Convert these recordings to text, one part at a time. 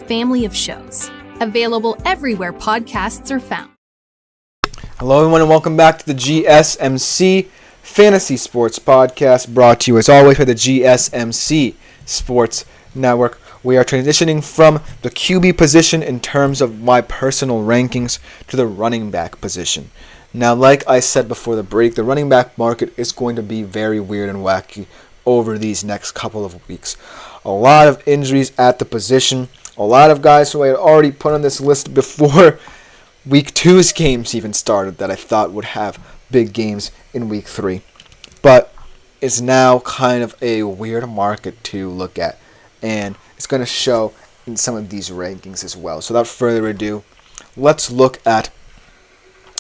family of shows. Available everywhere podcasts are found. Hello everyone and welcome back to the GSMC Fantasy Sports Podcast, brought to you as always by the GSMC Sports Network. We are transitioning from the QB position in terms of my personal rankings to the running back position. Now, like I said before the break, the running back market is going to be very weird and wacky over these next couple of weeks. A lot of injuries at the position. A lot of guys who I had already put on this list before Week 2's games even started that I thought would have big games in Week 3. But it's now kind of a weird market to look at. And it's going to show in some of these rankings as well. So without further ado, let's look at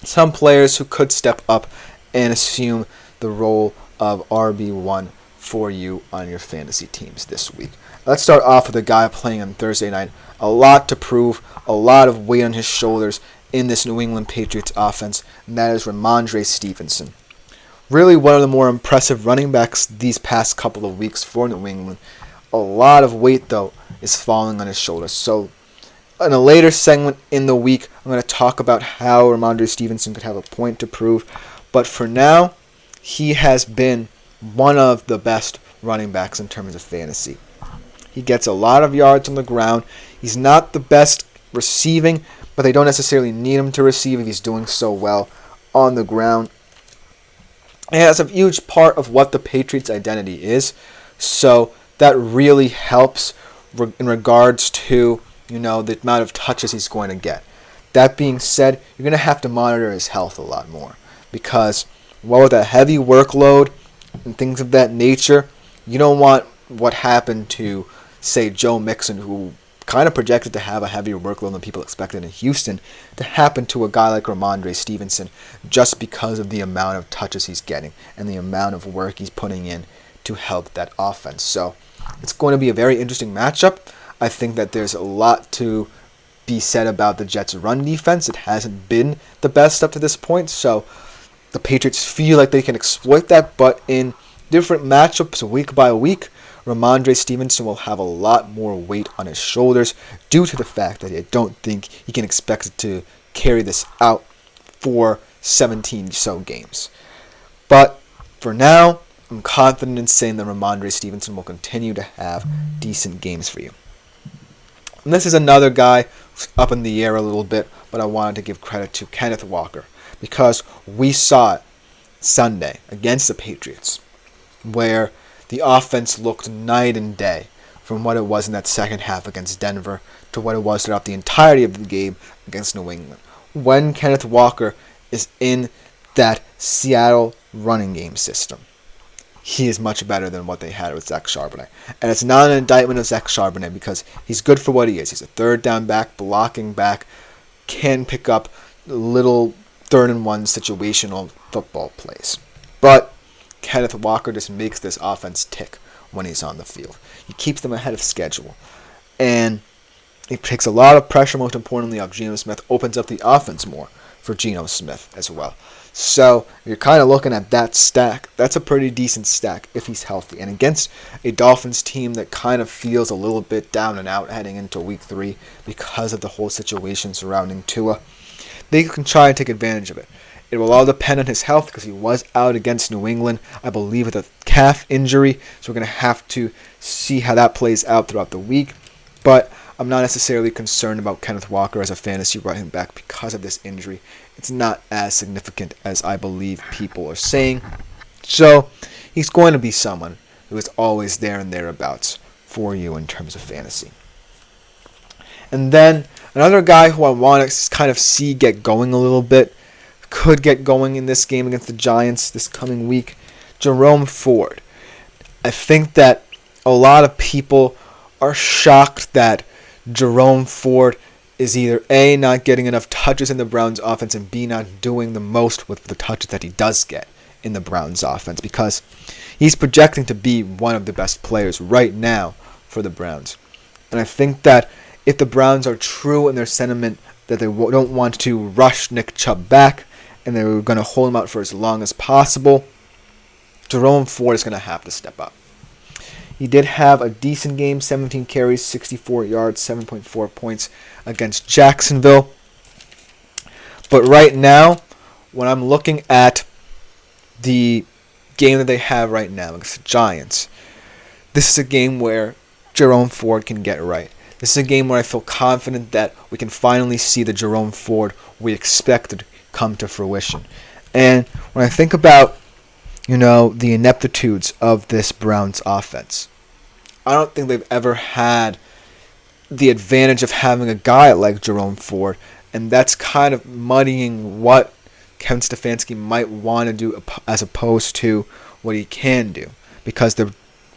some players who could step up and assume the role of RB1 for you on your fantasy teams this week. Let's start off with a guy playing on Thursday night. A lot to prove, a lot of weight on his shoulders in this New England Patriots offense, and that is Rhamondre Stevenson. Really one of the more impressive running backs these past couple of weeks for New England. A lot of weight, though, is falling on his shoulders. So in a later segment in the week, I'm going to talk about how Rhamondre Stevenson could have a point to prove. But for now, he has been one of the best running backs in terms of fantasy. He gets a lot of yards on the ground. He's not the best receiving, but they don't necessarily need him to receive if he's doing so well on the ground. And that's a huge part of what the Patriots' identity is. So that really helps in regards to, the amount of touches he's going to get. That being said, you're going to have to monitor his health a lot more because, with a heavy workload and things of that nature, you don't want what happened to, say, Joe Mixon, who kind of projected to have a heavier workload than people expected in Houston, to happen to a guy like Rhamondre Stevenson just because of the amount of touches he's getting and the amount of work he's putting in to help that offense. So it's going to be a very interesting matchup. I think that there's a lot to be said about the Jets' run defense. It hasn't been the best up to this point, so the Patriots feel like they can exploit that, but in different matchups week by week, Rhamondre Stevenson will have a lot more weight on his shoulders due to the fact that I don't think he can expect to carry this out for 17 so games. But for now, I'm confident in saying that Rhamondre Stevenson will continue to have decent games for you. And this is another guy who's up in the air a little bit, but I wanted to give credit to Kenneth Walker because we saw it Sunday against the Patriots where the offense looked night and day from what it was in that second half against Denver to what it was throughout the entirety of the game against New England. When Kenneth Walker is in that Seattle running game system, he is much better than what they had with Zach Charbonnet. And it's not an indictment of Zach Charbonnet because he's good for what he is. He's a third down back, blocking back, can pick up little third and one situational football plays. But Kenneth Walker just makes this offense tick when he's on the field. He keeps them ahead of schedule. And he takes a lot of pressure, most importantly, off Geno Smith, opens up the offense more for Geno Smith as well. So you're kind of looking at that stack. That's a pretty decent stack if he's healthy. And against a Dolphins team that kind of feels a little bit down and out heading into Week 3 because of the whole situation surrounding Tua, they can try and take advantage of it. It will all depend on his health because he was out against New England, I believe, with a calf injury. So we're going to have to see how that plays out throughout the week. But I'm not necessarily concerned about Kenneth Walker as a fantasy running back because of this injury. It's not as significant as I believe people are saying. So he's going to be someone who is always there and thereabouts for you in terms of fantasy. And then another guy who I want to kind of see get going a little bit, could get going in this game against the Giants this coming week, Jerome Ford. I think that a lot of people are shocked that Jerome Ford is either A, not getting enough touches in the Browns offense, and B, not doing the most with the touches that he does get in the Browns offense, because he's projecting to be one of the best players right now for the Browns. And I think that if the Browns are true in their sentiment that they don't want to rush Nick Chubb back and they're going to hold him out for as long as possible, Jerome Ford is going to have to step up. He did have a decent game, 17 carries, 64 yards, 7.4 points against Jacksonville. But right now, when I'm looking at the game that they have right now against the Giants, this is a game where Jerome Ford can get right. This is a game where I feel confident that we can finally see the Jerome Ford we expected come to fruition. And when I think about, the ineptitudes of this Browns offense, I don't think they've ever had the advantage of having a guy like Jerome Ford, and that's kind of muddying what Kevin Stefanski might want to do as opposed to what he can do. Because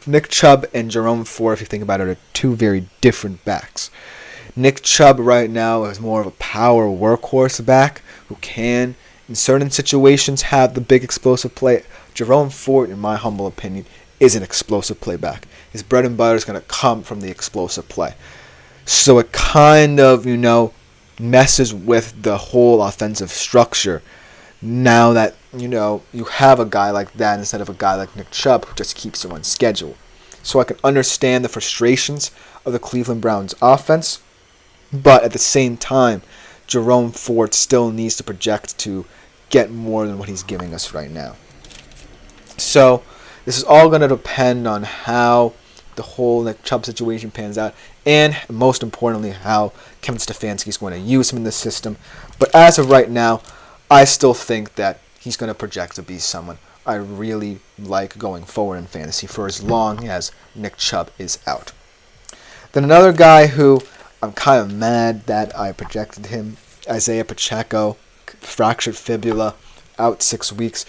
Nick Chubb and Jerome Ford, if you think about it, are two very different backs. Nick Chubb right now is more of a power workhorse back who can, in certain situations, have the big explosive play. Jerome Ford, in my humble opinion, is an explosive play back. His bread and butter is going to come from the explosive play. So it kind of, messes with the whole offensive structure now that, you have a guy like that instead of a guy like Nick Chubb who just keeps you on schedule. So I can understand the frustrations of the Cleveland Browns offense, but at the same time, Jerome Ford still needs to project to get more than what he's giving us right now. So this is all going to depend on how the whole Nick Chubb situation pans out, and most importantly, how Kevin Stefanski is going to use him in the system. But as of right now, I still think that he's going to project to be someone I really like going forward in fantasy for as long as Nick Chubb is out. Then another guy who I'm kind of mad that I projected him, Isaiah Pacheco, fractured fibula, out 6 weeks.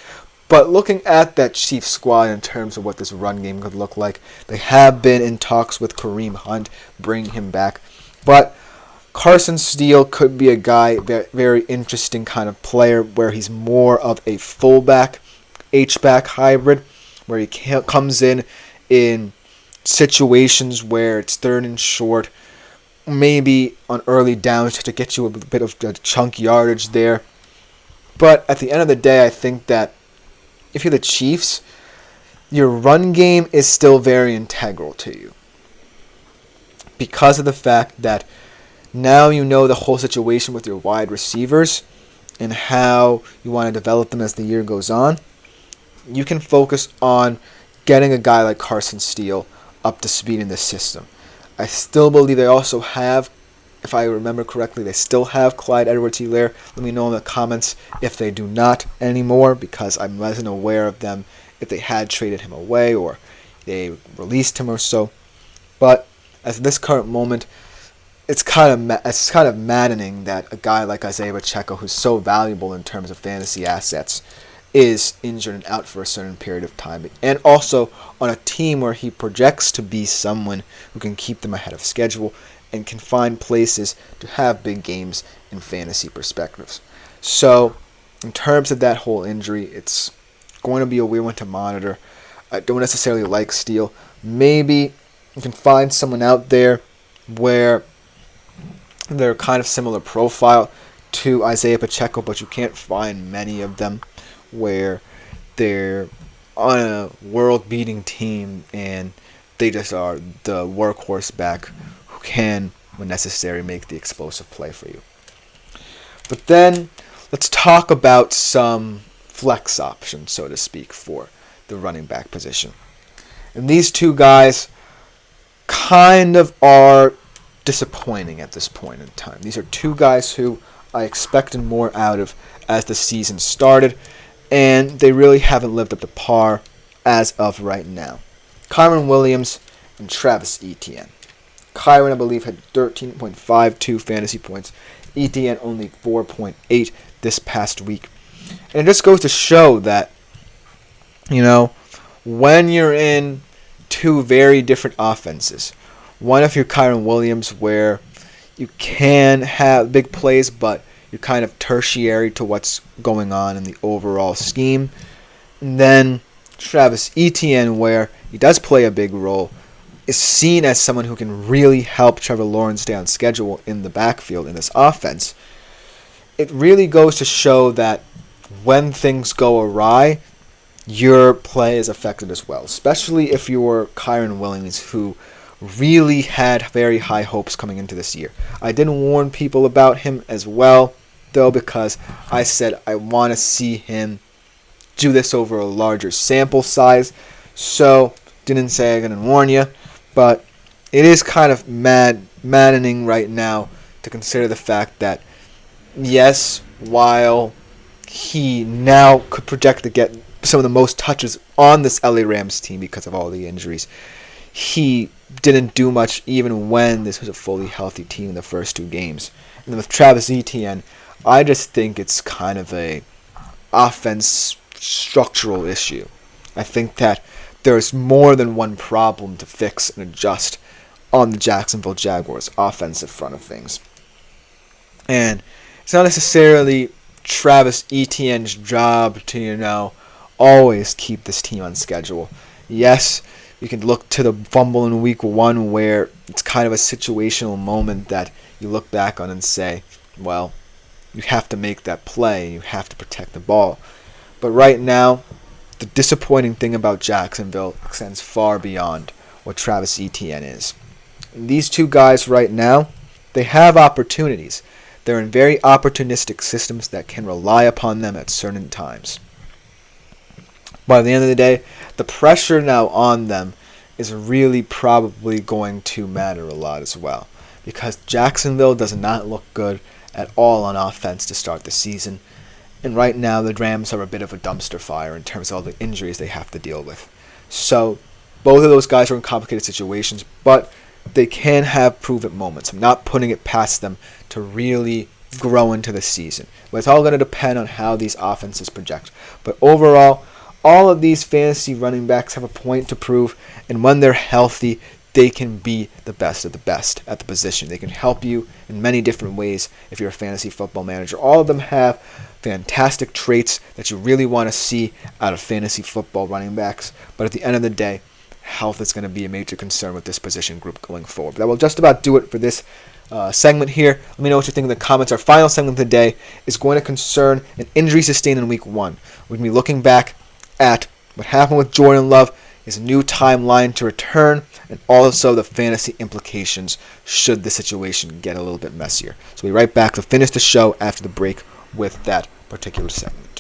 But looking at that Chiefs squad in terms of what this run game could look like, they have been in talks with Kareem Hunt, bringing him back. But Carson Steele could be a guy, very interesting kind of player, where he's more of a fullback, H-back hybrid, where he comes in situations where it's third and short, maybe on early downs to get you a bit of chunk yardage there. But at the end of the day, I think that if you're the Chiefs, your run game is still very integral to you, because of the fact that now you know the whole situation with your wide receivers and how you want to develop them as the year goes on. You can focus on getting a guy like Carson Steele up to speed in the system. I still believe they also have, if I remember correctly, they still have Clyde Edwards-Helaire. Let me know in the comments if they do not anymore, because I wasn't aware of them if they had traded him away or they released him or so. But at this current moment, it's kind of maddening that a guy like Isaiah Pacheco, who's so valuable in terms of fantasy assets, is injured and out for a certain period of time. And also on a team where he projects to be someone who can keep them ahead of schedule and can find places to have big games in fantasy perspectives. So in terms of that whole injury, it's going to be a weird one to monitor. I don't necessarily like Steele. Maybe you can find someone out there where they're kind of similar profile to Isaiah Pacheco, but you can't find many of them where they're on a world-beating team and they just are the workhorse back who can, when necessary, make the explosive play for you. But then let's talk about some flex options, so to speak, for the running back position. And these two guys kind of are disappointing at this point in time. These are two guys who I expected more out of as the season started, and they really haven't lived up to par as of right now. Kyren Williams and Travis Etienne. Kyren, I believe, had 13.52 fantasy points. Etienne only 4.8 this past week. And it just goes to show that, when you're in two very different offenses, one of your Kyren Williams where you can have big plays, but you're kind of tertiary to what's going on in the overall scheme. And then Travis Etienne, where he does play a big role, is seen as someone who can really help Trevor Lawrence stay on schedule in the backfield in this offense. It really goes to show that when things go awry, your play is affected as well, especially if you're Kyron Williams, who really had very high hopes coming into this year. I didn't warn people about him as well, though, because I said I want to see him do this over a larger sample size, so didn't say I didn't warn you, but it is kind of maddening right now to consider the fact that, yes, while he now could project to get some of the most touches on this LA Rams team because of all the injuries, he didn't do much even when this was a fully healthy team in the first 2 games. And then with Travis Etienne, I just think it's kind of a offense structural issue. I think that there's more than one problem to fix and adjust on the Jacksonville Jaguars offensive front of things. And it's not necessarily Travis Etienne's job to, always keep this team on schedule. Yes, you can look to the fumble in week 1 where it's kind of a situational moment that you look back on and say, well, you have to make that play. You have to protect the ball. But right now, the disappointing thing about Jacksonville extends far beyond what Travis Etienne is. And these 2 guys right now, they have opportunities. They're in very opportunistic systems that can rely upon them at certain times. But at the end of the day, the pressure now on them is really probably going to matter a lot as well, because Jacksonville does not look good at all on offense to start the season. And right now, the Rams are a bit of a dumpster fire in terms of all the injuries they have to deal with. So both of those guys are in complicated situations, but they can have prove-it moments. I'm not putting it past them to really grow into the season. But it's all going to depend on how these offenses project. But overall, all of these fantasy running backs have a point to prove, and when they're healthy, they can be the best of the best at the position. They can help you in many different ways if you're a fantasy football manager. All of them have fantastic traits that you really want to see out of fantasy football running backs, but at the end of the day, health is going to be a major concern with this position group going forward. But that will just about do it for this segment here. Let me know what you think in the comments. Our final segment of the day is going to concern an injury sustained in week 1. We're going to be looking back at what happened with Jordan Love, his new timeline to return, and also the fantasy implications should the situation get a little bit messier. So we'll be right back to finish the show after the break with that particular segment.